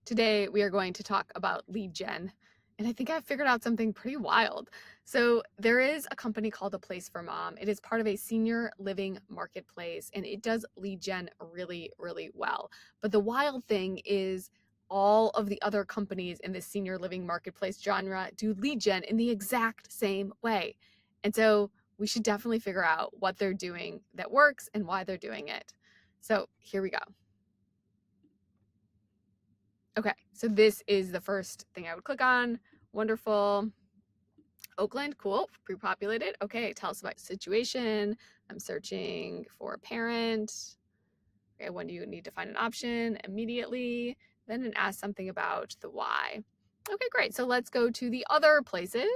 Today, we are going to talk about lead gen. And I think I've figured out something pretty wild. So, there is a company called A Place for Mom. It is part of a senior living marketplace and it does lead gen really, really well. But the wild thing is, all of the other companies in this senior living marketplace genre do lead gen in the exact same way. And so, we should definitely figure out what they're doing that works and why they're doing it. So, here we go. Okay, so this is the first thing I would click on. Wonderful. Oakland, cool, pre-populated. Okay, tell us about your situation. I'm searching for a parent. Okay, when do you need to find an option? Immediately. Then it asks something about the why. Okay, great. So let's go to the other places.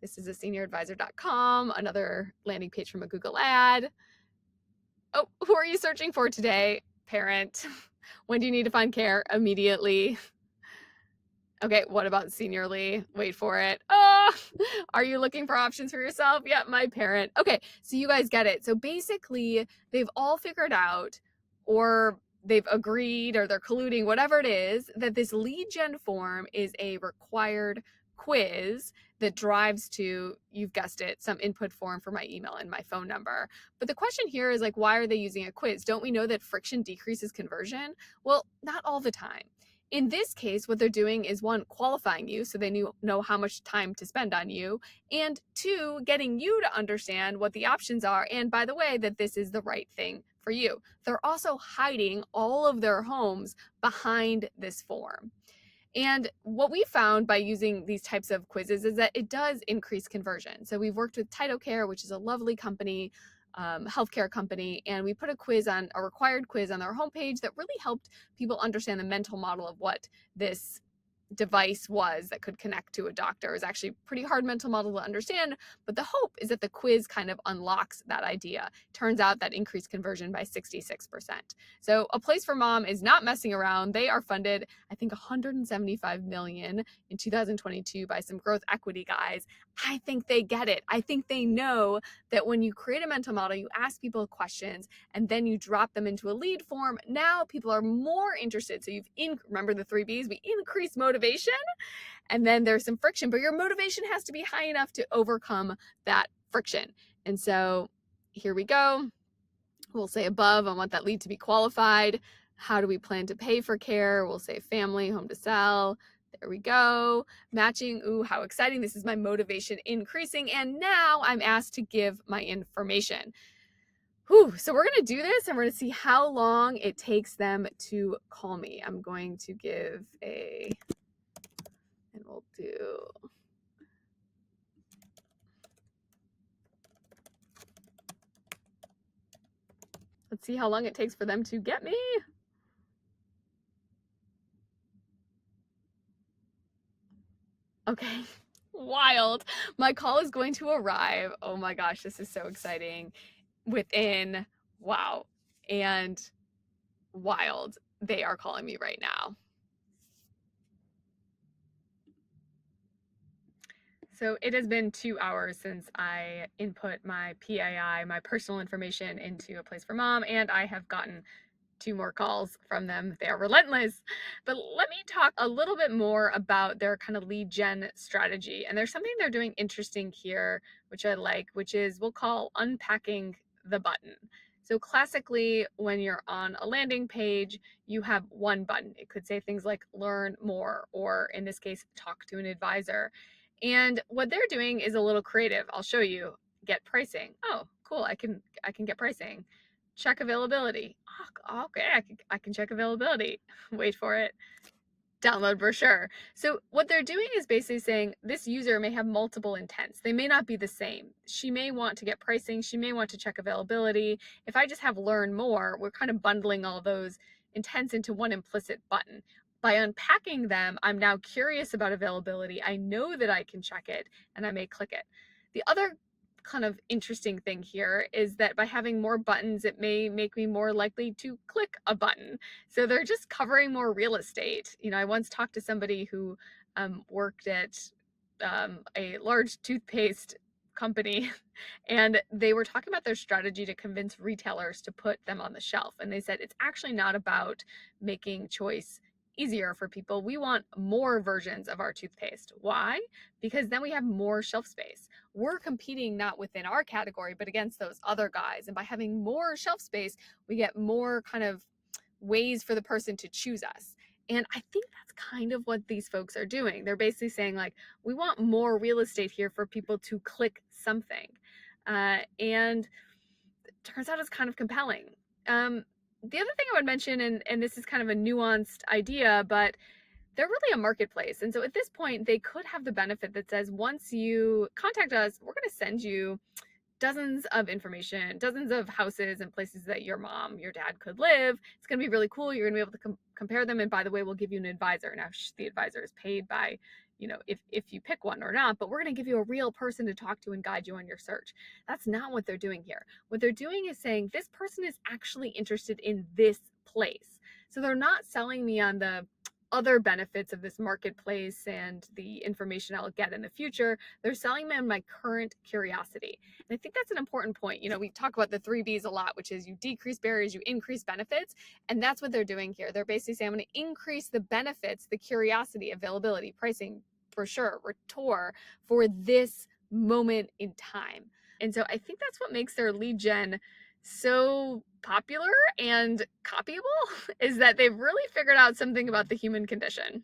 This is a senioradvisor.com, another landing page from a Google ad. Oh, who are you searching for today? Parent. When do you need to find care? Immediately. Okay, what about seniorly? Wait for it. Are you looking for options for yourself? Yeah, my parent. Okay, so you guys get it. So basically, they've all figured out, or they've agreed, or they're colluding, whatever it is, that this lead gen form is a required quiz that drives to, you've guessed it, some input form for my email and my phone number. But the question here is like, why are they using a quiz? Don't we know that friction decreases conversion? Well, not all the time. In this case, what they're doing is one, qualifying you so they know how much time to spend on you, and two, getting you to understand what the options are, and by the way, that this is the right thing for you. They're also hiding all of their homes behind this form. And what we found by using these types of quizzes is that it does increase conversion. So we've worked with TidalCare, which is a lovely company, healthcare company, and we put a required quiz on their homepage that really helped people understand the mental model of what this device was that could connect to a doctor. It was actually a pretty hard mental model to understand, but the hope is that the quiz kind of unlocks that idea. Turns out that increased conversion by 66%. So A Place for Mom is not messing around. They are funded, I think, 175 million in 2022 by some growth equity guys. I think they get it. I think they know that when you create a mental model, you ask people questions and then you drop them into a lead form. Now people are more interested. So remember the 3 Bs, we increase motivation and then there's some friction, but your motivation has to be high enough to overcome that friction. And so here we go. We'll say above, I want that lead to be qualified. How do we plan to pay for care? We'll say family, home to sell. There we go. Matching. Ooh, how exciting. This is my motivation increasing. And now I'm asked to give my information. Whew, so we're going to do this and we're going to see how long it takes them to call me. I'm going to give and we'll do, let's see how long it takes for them to get me. Okay, wild. My call is going to arrive. Oh my gosh, this is so exciting. Within, wow, and wild. They are calling me right now. So it has been 2 hours since I input my PII, my personal information, into A Place for Mom, and I have gotten 2 more calls from them. They are relentless. But let me talk a little bit more about their kind of lead gen strategy. And there's something they're doing interesting here, which I like, which is we'll call unpacking the button. So classically, when you're on a landing page, you have one button. It could say things like learn more, or in this case, talk to an advisor. And what they're doing is a little creative. I'll show you. Get pricing. Oh, cool. I can get pricing. Check availability. Oh, okay, I can check availability. Wait for it. Download brochure. So what they're doing is basically saying this user may have multiple intents. They may not be the same. She may want to get pricing. She may want to check availability. If I just have learn more, we're kind of bundling all those intents into one implicit button. By unpacking them, I'm now curious about availability. I know that I can check it and I may click it. The other kind of interesting thing here is that by having more buttons, it may make me more likely to click a button. So they're just covering more real estate. You know, I once talked to somebody who worked at a large toothpaste company and they were talking about their strategy to convince retailers to put them on the shelf. And they said it's actually not about making choice easier for people. We want more versions of our toothpaste. Why? Because then we have more shelf space. We're competing not within our category, but against those other guys. And by having more shelf space, we get more kind of ways for the person to choose us. And I think that's kind of what these folks are doing. They're basically saying, like, we want more real estate here for people to click something. And it turns out it's kind of compelling. The other thing I would mention, and this is kind of a nuanced idea, but they're really a marketplace. And so at this point, they could have the benefit that says, once you contact us, we're going to send you dozens of information, dozens of houses and places that your mom, your dad could live. It's going to be really cool. You're going to be able to compare them. And by the way, we'll give you an advisor. Now, the advisor is paid by, if you pick one or not, but we're going to give you a real person to talk to and guide you on your search. That's not what they're doing here. What they're doing is saying, this person is actually interested in this place. So they're not selling me on the other benefits of this marketplace and the information I'll get in the future. They're selling me on my current curiosity. And I think that's an important point. We talk about the 3Bs a lot, which is you decrease barriers, you increase benefits. And that's what they're doing here. They're basically saying, I'm going to increase the benefits, the curiosity, availability, pricing, brochure, tour for this moment in time. And so I think that's what makes their lead gen so popular and copyable, is that they've really figured out something about the human condition.